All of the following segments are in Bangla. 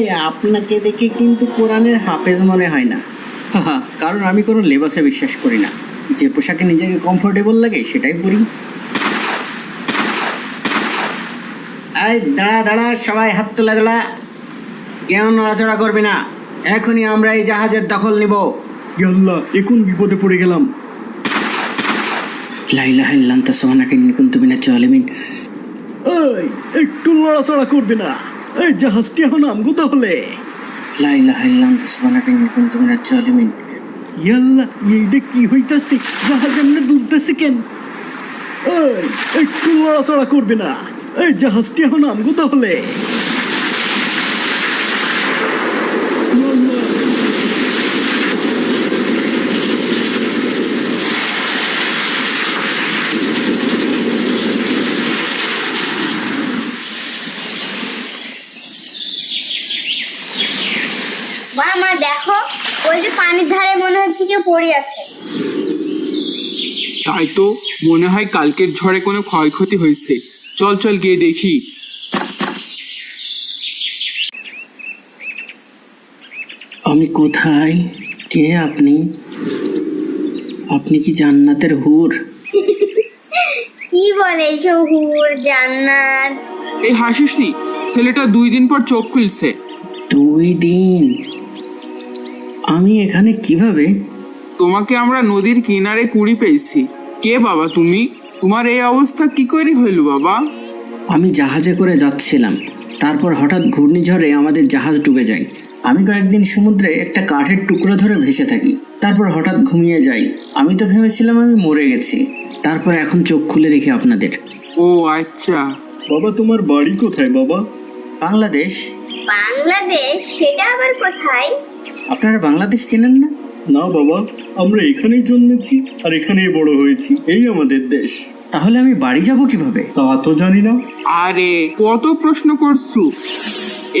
ভাই আপনাকে দেখে কিন্তু কোরআনের হাফেজ মনে হয় না। কারণ আমি কোনো লেবাসে বিশ্বাস করি না, যে পোশাকে নিজেকে কমফোর্টেবল লাগে সেটাই পরি। এই দাঁড়া দাঁড়া, সবাই হাত তোলা দাঁড়া, কেউ নড়াচড়া করবি না, এখনই আমরা এই জাহাজের দখল নিব। ইয়াল্লাহ, এখন বিপদে পড়ে গেলাম। লা ইলাহা ইল্লা আনতা সুবহানাকা ইন্নী কুনতু মিনাজ জালিমিন। এই একটু নড়াচড়া করবে না, এই জাহাজটি এখন আমগো তাহলে। লা ইলাহা ইল্লা আনতা সুবহানাকা ইন্নী কুনতু মিনাজ জালিমিন। ইয়াল্লাহ, এইটা কি হইতাছে? জাহাজ এমনি দুলতেছে কেন? এই একটু নড়াচড়া করবে না, এই জাহাজটি এখন আমগো তাহলে। মা দেখো, ওই যে পানির ধারে মনে হচ্ছে কেউ পড়ে আছে। তাই তো মনে হয় কালকের ঝড়ে কোনো ক্ষয়ক্ষতি হয়েছে। চল চল গিয়ে দেখি। আমি কোথায়? কে আপনি? আপনি কি জান্নাতের হুর? কি বলে এইসব হুর জান্নাত? এই হাসিস নি, ছেলেটা 2 দিন পর চোখ খুলছে। 2 দিন? আমি এখানে কিভাবে? তোমাকে আমরা নদীর কিনারে কুড়ি পেয়েছি। কে বাবা তুমি? তোমার এই অবস্থা কি করে হইল বাবা? আমি জাহাজে করে যাচ্ছিলাম, তারপর হঠাৎ ঘূর্ণিঝড়ে আমাদের জাহাজ ডুবে যায়। আমি কয়েকদিন সমুদ্রে একটা কাঠের টুকরো ধরে ভেসে থাকি, তারপর হঠাৎ ঘুমিয়ে যাই। আমি তো ভেবেছিলাম আমি মরে গেছি, তারপর এখন চোখ খুলে দেখি আপনাদের। ও আচ্ছা। বাবা, তোমার বাড়ি কোথায় বাবা? বাংলাদেশ। বাংলাদেশ? সেটা আবার কোথায়? আপনারা বাংলাদেশ চেনেন না? না বাবা, আমরা এখানেই জন্মেছি আর এখানেই বড় হয়েছি, এই আমাদের দেশ। তাহলে আমি বাড়ি যাব কিভাবে? তা তো জানি না। আরে কত প্রশ্ন করছু।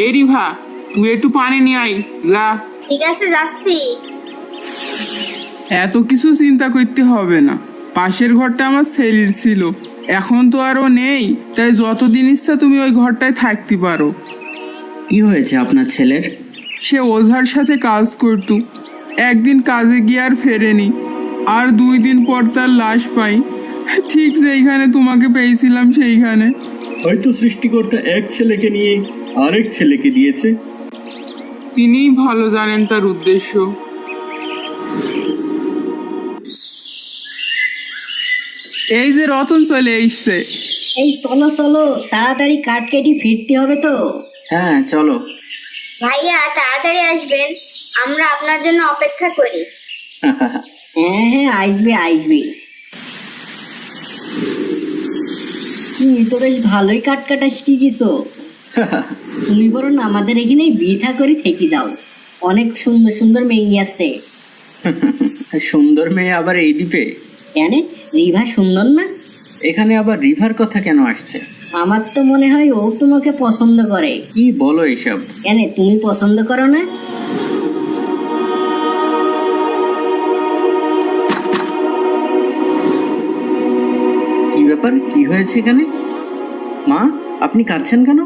এ রিভা, তুই একটু পানি নিয়ে আই যা। ঠিক আছে, যাচ্ছি। এত কিছু চিন্তা করতে হবে না। পাশের ঘরটা আমার ছেলের ছিল, এখন তো আরও নেই, তাই যতদিন ইচ্ছা তুমি ওই ঘরটায় থাকতে পারো। কি হয়েছে আপনার ছেলের? সে ওঝার সাথে কাজ করতো, একদিন কাজে গিয়ে আর ফেরেনি, আর 2 দিন পর তার লাশ পাই, ঠিক যেইখানে তোমাকে পেয়েছিলাম সেইখানে। হয়তো সৃষ্টিকর্তা এক ছেলেকে নিয়ে আরেক ছেলেকে দিয়েছে। তিনিই ভালো জানেন তার উদ্দেশ্য। এই যে রতন চলে এসছে। এই চলো চলো, তাড়াতাড়ি কাঠ কেটে ফিরতে হবে তো। হ্যাঁ চলো। ভাইয়া তাড়াতাড়ি আসবেন, আমরা আপনার জন্য অপেক্ষা করি। হ্যাঁ হ্যাঁ, আসবে আসবে। তুমি তো বেশ ভালোই কাঠ কাটা শিখেছো। তুমি বরং আমাদের এখানে বৃথা করে থেকে যাও, অনেক সুন্দর সুন্দর মেয়ে আছে। সুন্দর মেয়ে আবার এই দ্বীপে? কেন, রিভা সুন্দর না? এখানে আবার রিভার কথা কেন আসছে? আমার তো মনে হয় ও তোমাকে পছন্দ করে। কি বলো এসব? কেন, তুমি পছন্দ করো না? কি ব্যাপার, কি হয়েছে এখানে? মা, আপনি কাঁদছেন কেন?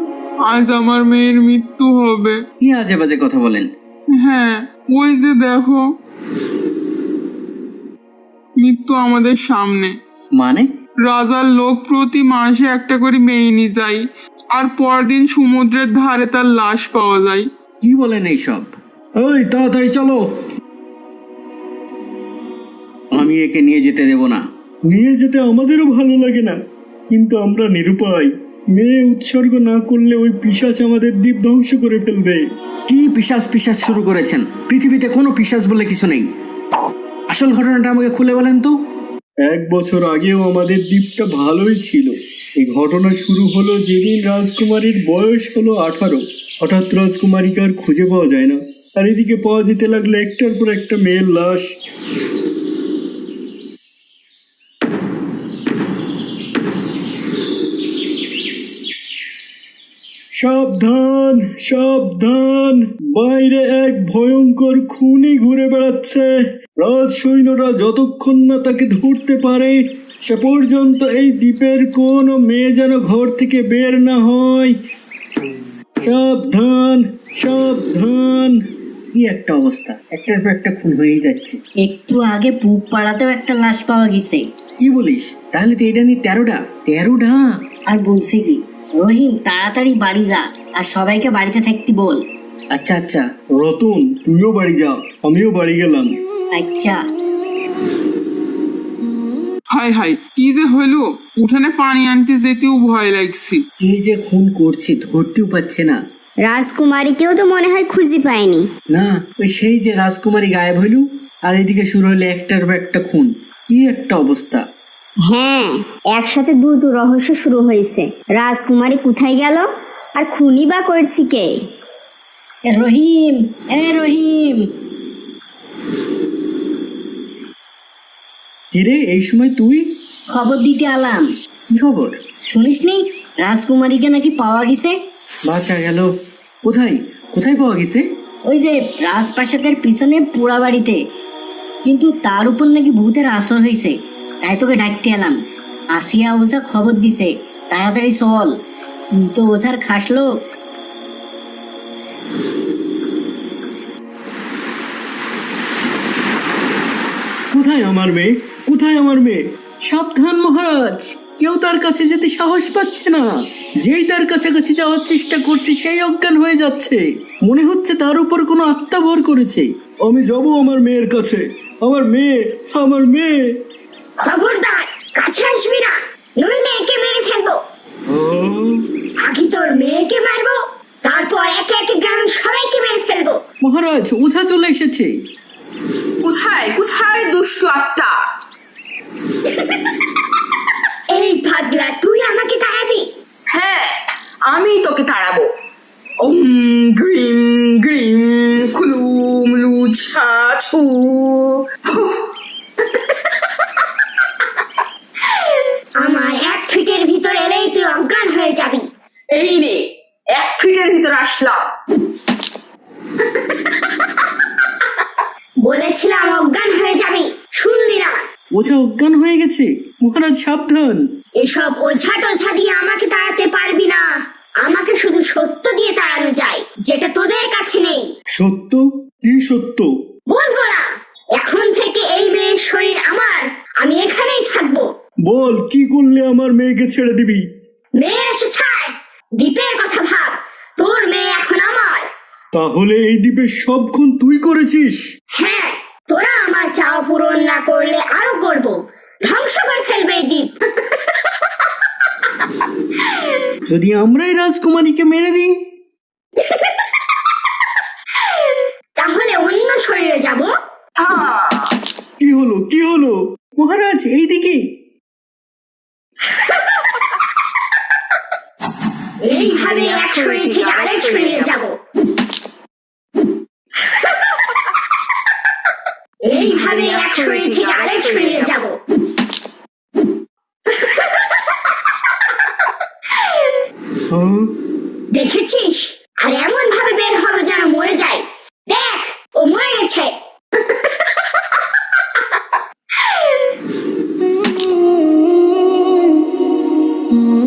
আজ আমার মেয়ের মৃত্যু হবে। কি আজে বাজে কথা বলেন? হ্যাঁ, ওই যে দেখো, মৃত্যু আমাদের সামনে। মানে? রাজার লোক প্রতি মাসে একটা করে মেয়ে নিয়ে যায়, আর পরদিন সমুদ্রের ধারে তার লাশ পাওয়া যায়। কি বলেন এইসব? ওই তাড়াতাড়ি চলো। আমি একে নিয়ে যেতে দেব না। নিয়ে যেতে আমাদেরও ভালো লাগে না, কিন্তু আমরা নিরুপায়। মেয়ে উৎসর্গ না করলে ওই পিশাচ আমাদের দ্বীপ ধ্বংস করে ফেলবে। কি পিশাচ পিশাচ শুরু করেছেন? পৃথিবীতে কোনো পিশাচ বলে কিছু নেই। আসল ঘটনাটা আমাকে খুলে বলেন তো। 1 বছর আগেও আমাদের দ্বীপটা ভালোই ছিল। এই ঘটনা শুরু হলো যেদিন রাজকুমারীর বয়স হলো 18। হঠাৎ রাজকুমারীকে আর খুঁজে পাওয়া যায় না, আর এদিকে পাওয়া যেতে লাগলো একটার পর একটা মেয়ের লাশ। সাবধান সাবধান, বাইরে এক ভয়ঙ্কর খুনি ঘুরে বেড়াচ্ছে। রাজ সৈন্যরা যতক্ষণ না তাকে ধরতে পারে সে পর্যন্ত এই দ্বীপের কোনো মেয়ে যেন ঘর থেকে বের না হয়। সাবধান সাবধান। কি একটা অবস্থা, একটার পর একটা খুন হয়েই যাচ্ছে। একটু আগে পুব পাড়াতেও একটা লাশ পাওয়া গেছে। কি বলিস? তাহলে তো এটা নিয়ে 13টা। আর বলছি কি, রহিম তাড়াতাড়ি বাড়ি যা আর সবাইকে বাড়িতে থাকতে বল। আচ্ছা আচ্ছা। রতন তুইও বাড়ি যা, আমিও বাড়ি গেলাম। আচ্ছা। হাই হাই, কি যে হইলো, উঠানে পানি আনতে যেতেও ভয় লাগছে। কে যে খুন করছে ধরতেও পারছে না। রাজকুমারীকেও তো মনে হয় খুঁজে পায়নি। না, ওই সেই যে রাজকুমারী গায়েব হইল, আর এদিকে শুরু হলো একটার পর একটা খুন। কি একটা অবস্থা। হ্যাঁ, একসাথে দুটো রহস্য শুরু হয়েছে। রাজকুমারী কোথায় গেল আর খুনি বা করছি কে? রহিম, রহিম। কিরে, এই সময় তুই? খবর দিতে আলাম। কি খবর? শুনিসনি রাজকুমারীকে নাকি পাওয়া গেছে? বাঁচা গেল। কোথায় কোথায় পাওয়া গেছে? ওই যে রাজপ্রাসাদের পিছনে পোড়া বাড়িতে, কিন্তু তার উপর নাকি ভূতের আসর হয়েছে। তাই তোকে ডাকতে এলাম। আসিয়া ওঝা খবর দিছে, তাড়াতাড়ি চল, তুই তো ওঝার খাস লোক। কোথায় আমার মেয়ে? কোথায় আমার মেয়ে? সাবধান মহারাজ, কেউ তার কাছে যেতে সাহস পাচ্ছে না। যেই তার কাছাকাছি যাওয়ার চেষ্টা করছে সেই অজ্ঞান হয়ে যাচ্ছে। মনে হচ্ছে তার উপর কোনো আত্মা ভর করেছে। আমি যাব আমার মেয়ের কাছে। আমার মেয়ে, আমার মেয়ে। খবরদার, কাছে আসবি না, নইলে একে মেরে ফেলবো। আগে তোর মেয়েকে মারবো, তারপর একে একে গ্রামের সবাইকে মেরে ফেলবো। মহারাজ, ওঝা চলে এসেছে। কোথায় কোথায় দুষ্টু আত্মা? এই পাগলা, তুই আমাকে তাড়াবি? হ্যাঁ, আমি তোকে তাড়াবো। ওম গ্রিম গ্রিম খুলুম লুছা ছু। আমার 1 ফিটের ভিতর এলেই তুই অজ্ঞান হয়ে যাবি। এই রে, 1 ফিটের ভিতর আসলাম। বলেছিলাম অজ্ঞান হয়ে যাবি, শুনলি না? ওঝা অজ্ঞান হয়ে গেছে। মহারাজ সাবধান। এসব ওঝা টোঝা দিয়ে আমাকে তাড়াতে পারবি না। আমাকে শুধু সত্য দিয়ে তাড়ানো যায়, যেটা তোদের কাছে নেই। সত্য? কি সত্য? বলবো না। এখন থেকে এই মেয়ের শরীর আমার, আমি এখানেই থাকবো। বল, কি করলে আমার মেয়েকে ছেড়ে দিবি? মেয়ের এসে ছাড়, দ্বীপের কথা ভাব। তোর মেয়ে এখন আমার। তাহলে এই দ্বীপের সব খুন তুই করেছিস? হ্যাঁ, তোরা আমার চাওয়া পূরণ না করলে আরো করব। ধ্বংস করে ফেলবে এই দ্বীপ। যদি আমরাই রাজকুমারীকে মেরে দিই? তাহলে অন্য শরীরে যাব। কি হলো, কি হলো? মহারাজ, এইদিকে। এইভাবে এক শরীর থেকে আরেক শরীরে যাব। এইভাবে এক শরীর থেকে আরেক শরীরে যাব। দেখেছিস? আর এমন ভাবে বের হবে যেন মরে যায়। দেখ, ও মরে গেছে।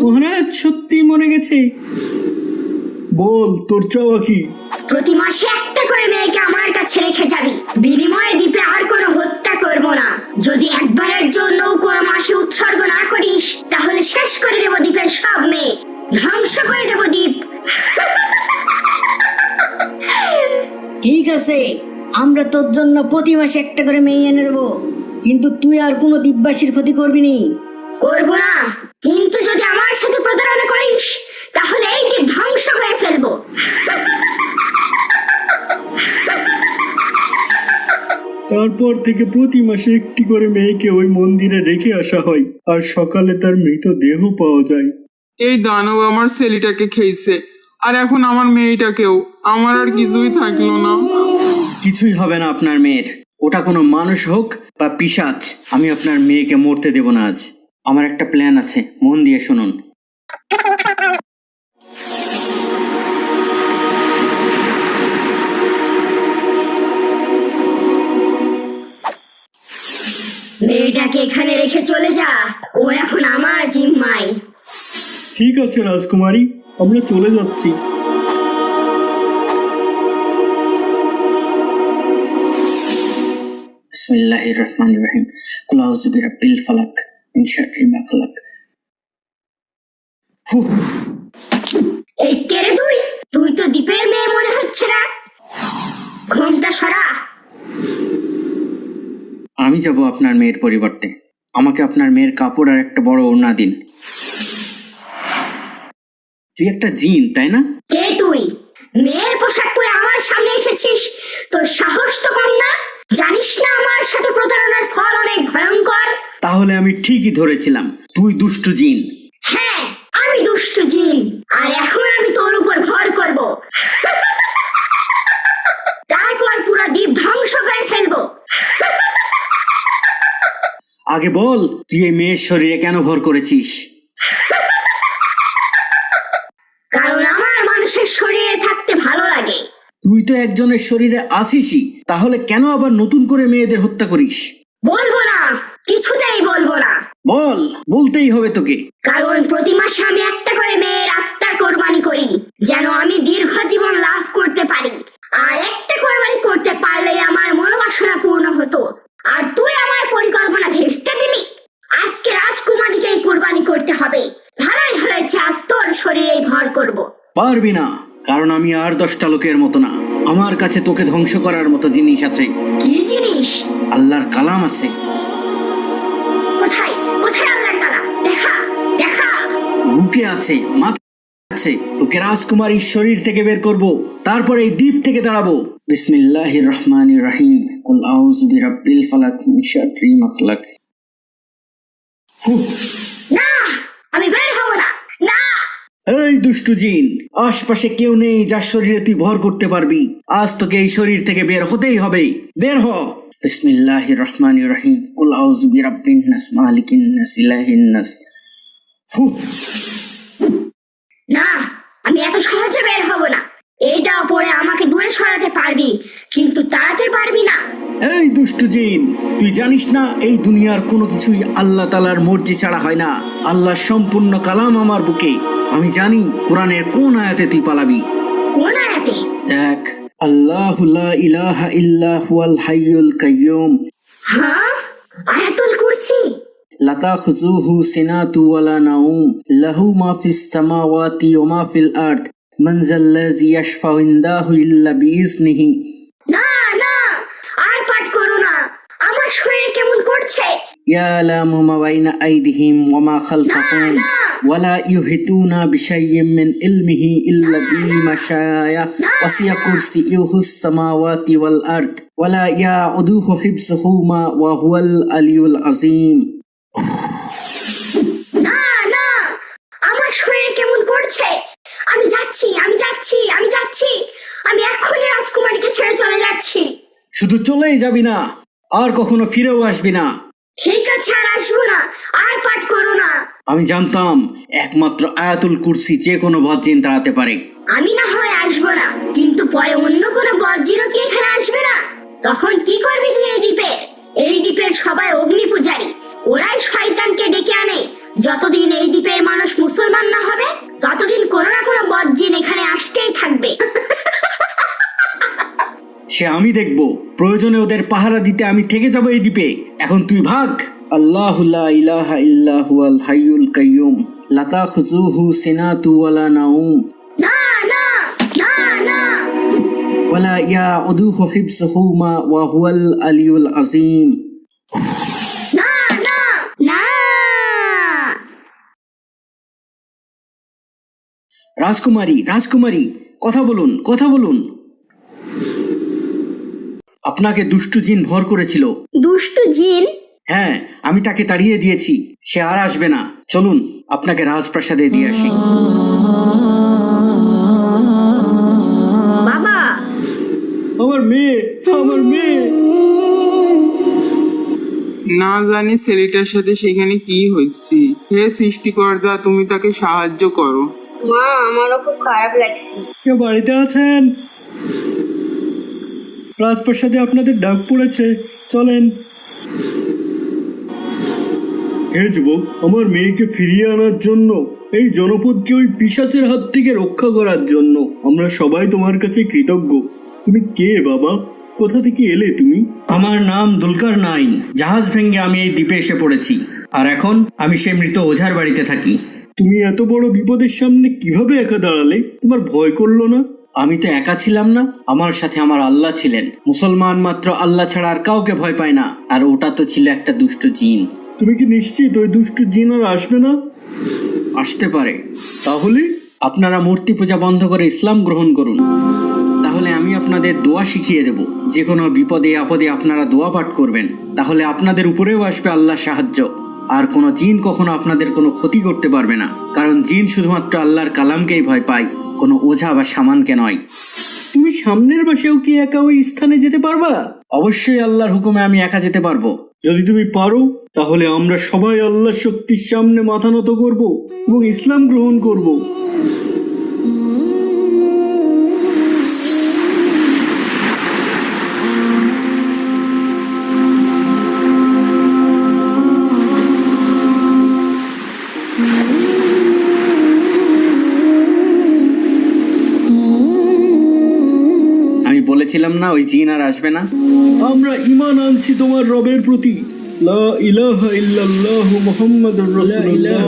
মহারাজ সত্যি মরে গেছে। বল, তোর চাওয়া কি? প্রতি মাসে একটা করে মেয়েকে আমার কাছে রেখে যাবি। বিনিময়ে দ্বীপে আর কোনো হত্যা করব না। যদি একবারের জন্য কোনো মাসে উৎসর্গ না করিস, তাহলে শেষ করে দেব দ্বীপের সব মেয়ে, ধ্বংস করে দেব দ্বীপ। ঠিক আছে, আমরা তোর জন্য প্রতি মাসে একটা করে মেয়ে এনে দেবো, কিন্তু তুই আর কোনো দ্বীপবাসীর ক্ষতি করবি নি। করব না, কিন্তু যদি আমার সাথে প্রতারণা করিস, তাহলে এই দ্বীপ ধ্বংস করে ফেলবো। তারপর থেকে প্রতি মাসে একটি করে মেয়েকে ওই মন্দিরে রেখে আসা হয়, আর সকালে তার মৃতদেহ পাওয়া যায়। এই দানব আমার ছেলেটাকে খেয়েছে, আর এখন আমার মেয়েটাকেও। আমার আর কিছুই থাকলো না। কিছুই হবে না আপনার মেয়ের। ওটা কোনো মানুষ হোক বা পিশাচ, আমি আপনার মেয়েকে মরতে দেব না আজ। আমার একটা প্ল্যান আছে, মন দিয়ে শুনুন। মেয়েটাকে এখানে রেখে চলে যা, ও এখন আমার জিম্মায়। ঠিক আছে রাজকুমারী, আমরা চলে যাচ্ছি। বিসমিল্লাহির রহমানির রহিম কুল আউযু বিরাব্বিল ফালাক মিন শাররি মা খালাক। ফুহ, এই কে রে তুই? তুই তো দ্বীপের মেয়ে মনে হচ্ছে না। ঘোমটা সরা। আমি যাব আপনার মেয়ের পরিবর্তে। আমাকে আপনার মেয়ের কাপড় আর একটা বড় ওড়না দিন। তুই একটা জিন, তাই না? কে তুই? মেয়ের পোশাক পরে আমার সামনে এসেছিস? তোর সাহস তো কম না? জানিস না আমার সাথে প্রতারণার ফল অনেক ভয়ঙ্কর? তাহলে আমি ঠিকই ধরেছিলাম, তুই দুষ্টু জিন। হ্যাঁ, আমি দুষ্টু জিন, আর এখন আমি তোর উপর ভর করব। তারপর পুরো দ্বীপ ধ্বংস করে ফেলবো। আগে বল, তুই এই মেয়ের শরীরে কেন ভর করেছিস? কারণ আমার মানুষের শরীরে থাকতে ভালো লাগে। তুই তো একজনের শরীরে আছিসই, তাহলে কেন আবার নতুন করে মেয়েদের হত্যা করিস? বলবো না, কিছুতেই বলবো না। বল, বলতেই হবে তোকে। কারণ প্রতি মাসে আমি একটা করে মেয়ের আত্মার কোরবানি করি, যেন আমি দীর্ঘ জীবন লাভ করতে পারি। আর একটা কোরবানি করতে পারলেই আমার মনোবাসনা পূর্ণ হতো। আর তুই আমার পরিকল্পনা ভেস্তে দিলি। আজকে রাজকুমারীকেই কোরবানি করতে হবে। ভালোই হয়েছে, আজ তোর শরীরেই ভর করব। পারবি না, কারণ আমি আর 10টা লোকের মতো না। আমার কাছে তোকে ধ্বংস করার মতো জিনিস আছে। কি জিনিস? আল্লাহর কালাম আছে। কোথায় কোথায় আল্লাহর কালাম? দেখা দেখা। বুকে আছে, মাথায় আছে। তোকে রাজকুমারীর শরীর থেকে বের করব, তারপর এই দ্বীপ থেকে দাঁড়াবো। বিসমিল্লাহির রহমানির রহিম কুল আউযু বিরাব্বিল ফালাক মিন শাররি মা খালাক। ফুহ, না, আমি বের হব না। না। এই দুষ্টু জিন, আশপাশে কেউ নেই যার শরীরে তুই ভর করতে পারবি। আজ তোকে এই শরীর থেকে বের হতেই হবে। বের হ। বিসমিল্লাহির রহমানির রহিম কুল আউযু বিরাব্বিন নাস মালিকিন নাস ইলাহিন নাস। ফুহ, না, আমি এত সহজে বের হব না। এইটা পরে আমাকে দূরে সরাতে পারবি, কিন্তু তাড়াতে পারবি না। এই দুষ্টু জিন, তুই জানিস না এই দুনিয়ার কোনো কিছুই আল্লাহ তাআলার মর্জি ছাড়া হয় না। আল্লাহর সম্পূর্ণ কালাম আমার বুকে। আমি জানি কোরআনের কোন আয়াতে তুই পালাবি। কোন আয়াতে? দেখ, আল্লাহু লা ইলাহা ইল্লা হুয়াল হাইয়ুল কাইয়ুম হ্যাঁ, আয়াতুল কুরসি। লা তাখুযুহু সিনাতু ওয়ালা নাউম লাহু মা ফিস সামাওয়াতি ওয়া মা ফিল আরদ মান যাল্লাযী ইয়াশফাউ ইনদাহু ইল্লা বিইজনিহি। না না, আর পাঠ করো না, আমার শরীর কেমন করছে। ইয়ালামু মা বাইনা আইদিহিম ওয়া মা খালফাহুম ওয়ালা ইউহিতুনা বিশাইয়্যিম মিন ইলমিহি ইল্লা বিমা শাআ ওয়াসি'a কুরসিয়্যুহুস সামাওয়াতি ওয়াল আরদ ওয়ালা ইয়াউদুহু হিফযুহুমা ওয়া হুয়াল আলিয়্যুল আযীম। না না, আমার শরীর কেমন করছে। আমি যাচ্ছি আমি যাচ্ছি আমি যাচ্ছি। আমি এক্ষুনি রাজকুমারীকে ছেড়ে চলে যাচ্ছি। শুধু চলেই যাবি না, আর কখনো ফিরেও আসবি না। ঠিক আছে, আর আসবো না, আর পাঠ করো না। আমি জানতাম একমাত্র আয়াতুল কুরসি যে কোনো বজ্জিন তাড়াতে পারে। আমি না হয় আসবো না, কিন্তু পরে অন্য কোনো বজ্জিরও কি এখানে আসবে না? তখন কি করবি তুই এই দ্বীপে? এই দ্বীপের সবাই অগ্নি পূজারী। ওরাই শয়তানকে ডেকে আনে। যতদিন এই দ্বীপের মানুষ মুসলমান না হবে, ততদিন কোনো না কোনো বজ্জিন এখানে আসতেই থাকবে। সে আমি দেখব, প্রয়োজনে ওদের পাহারা দিতে আমি থেকে যাব এই দ্বীপে। এখন তুই ভাগ। আল্লাহু লা ইলাহা ইল্লা হুয়াল হাইয়ুল কাইয়ুম লা তাখুযুহু সিনাতু ওয়ালা নাউম না না না না। ওয়ালা ইয়াউদুহু হিফযুহুমা ওয়া হুয়াল আলিয়্যুল আযীম। না না না। রাজকুমারী, রাজকুমারী, কথা বলুন, কথা বলুন। আপনাকে দুষ্টু জিন ভর করেছিল। দুষ্টু জিন? হ্যাঁ, আমি তাকে তাড়িয়ে দিয়েছি। সে আর আসবে না। চলুন আপনাকে রাজপ্রাসাদে দিয়ে আসি। বাবা, আমার মেয়ে, আমার মেয়ে। না জানি ছেলেটার সাথে সেখানে কি হয়েছে। হে সৃষ্টিকর্তা, তুমি তাকে সাহায্য করো। মা, আমারও খুব খারাপ লাগছে। কেউ বাড়িতে আছেন? রাজপ্রাসাদে আপনাদের ডাক পড়েছে, চলেন। হে যুবক, আমার মেয়েকে ফিরিয়ে আনার জন্য, এই জনপদকে ওই পিশাচের হাত থেকে রক্ষা করার জন্য আমরা সবাই তোমার কাছে কৃতজ্ঞ। তুমি কে বাবা? কোথা থেকে এলে তুমি? আমার নাম দুলকার নাইন। জাহাজ ভেঙে আমি এই দ্বীপে এসে পড়েছি, আর এখন আমি সেই মৃত ওঝার বাড়িতে থাকি। তুমি এত বড় বিপদের সামনে কিভাবে একা দাঁড়ালে? তোমার ভয় করলো না? আমি তো একা ছিলাম না, আমার সাথে আমার আল্লাহ ছিলেন। মুসলমান মাত্র আল্লাহ ছাড়া আর কাউকে ভয় পায় না, আর ওটা তো ছিল একটা দুষ্ট জিন। তুমি কি নিশ্চিত ওই দুষ্ট জিন আর আসবে না? আসতে পারে। তাহলে আপনারা মূর্তি পূজা বন্ধ করে ইসলাম গ্রহণ করুন, তাহলে আমি আপনাদের দোয়া শিখিয়ে দেব। যে কোনো বিপদে আপদে আপনারা দোয়া পাঠ করবেন, তাহলে আপনাদের উপরেও আসবে আল্লাহর সাহায্য। আর কোনো জিন কখনো আপনাদের কোনো ক্ষতি করতে পারবে না, কারণ জিন শুধুমাত্র আল্লাহর কালামকেই ভয় পায়, কোনো ওঝা বা সামানকে নয়। তুমি সামনের মাসেও কি একা ওই স্থানে যেতে পারবা? অবশ্যই আল্লাহর হুকুমে আমি একা যেতে পারবো। যদি তুমি পারো তাহলে আমরা সবাই আল্লাহর শক্তির সামনে মাথা নত করব এবং ইসলাম গ্রহণ করব। আমি বলেছিলাম না ওই জিন আর আসবে না। আমরা ঈমান আনছি তোমার রবের প্রতি। লা ইলাহা ইল্লাল্লাহু মুহাম্মাদুর রাসূলুল্লাহ।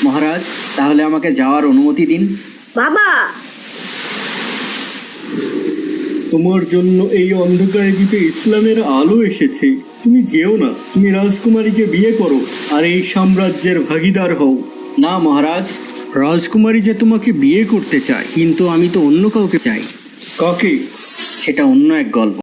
মহারাজ, তাহলে আমাকে যাওয়ার অনুমতি দিন। বাবা, তোমার জন্য এই অন্ধকারে দ্বীপে ইসলামের আলো এসেছে। তুমি যেও না, তুমি রাজকুমারীকে বিয়ে করো আর এই সাম্রাজ্যের ভাগীদার হও। না মহারাজ, রাজকুমারী যে তোমাকে বিয়ে করতে চায়, কিন্তু আমি তো অন্য কাউকে চাই। কাকে? সেটা অন্য এক গল্প।